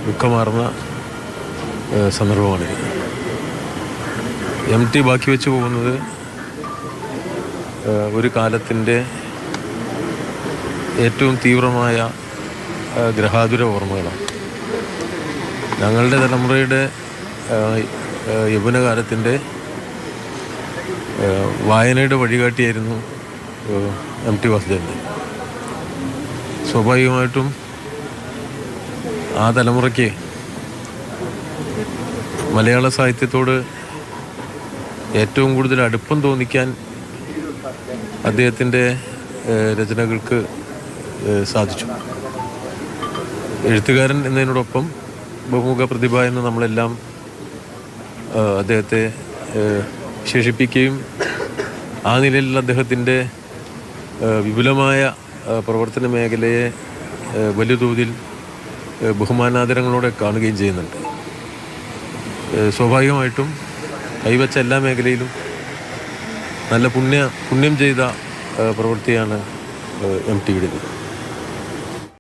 ദുഃഖമാർന്ന സന്ദർഭമാണിത്. MT ബാക്കി വെച്ച് പോകുന്നത് ഒരു കാലത്തിൻ്റെ ഏറ്റവും തീവ്രമായ ഗ്രഹാതുര ഓർമ്മകളാണ്. ഞങ്ങളുടെ തലമുറയുടെ യൗവനകാലത്തിൻ്റെ വായനയുടെ വഴികാട്ടിയായിരുന്നു MT വാസുദേവൻ. സ്വാഭാവികമായിട്ടും ആ തലമുറയ്ക്ക് മലയാള സാഹിത്യത്തോട് ഏറ്റവും കൂടുതൽ അടുപ്പം തോന്നിക്കാൻ അദ്ദേഹത്തിൻ്റെ രചനകൾക്ക് സാധിച്ചു. എഴുത്തുകാരൻ എന്നതിനോടൊപ്പം ബഹുമുഖ പ്രതിഭ എന്ന് നമ്മളെല്ലാം അദ്ദേഹത്തെ വിശേഷിപ്പിക്കുകയും ആ നിലയിൽ അദ്ദേഹത്തിൻ്റെ വിപുലമായ പ്രവർത്തന മേഖലയെ വലിയ തോതിൽ ബഹുമാനാദരങ്ങളോടെ കാണുകയും ചെയ്യുന്നുണ്ട്. സ്വാഭാവികമായിട്ടും കൈവച്ച എല്ലാ മേഖലയിലും നല്ല പുണ്യം ചെയ്ത പ്രവൃത്തിയാണ് MT യുടേത്.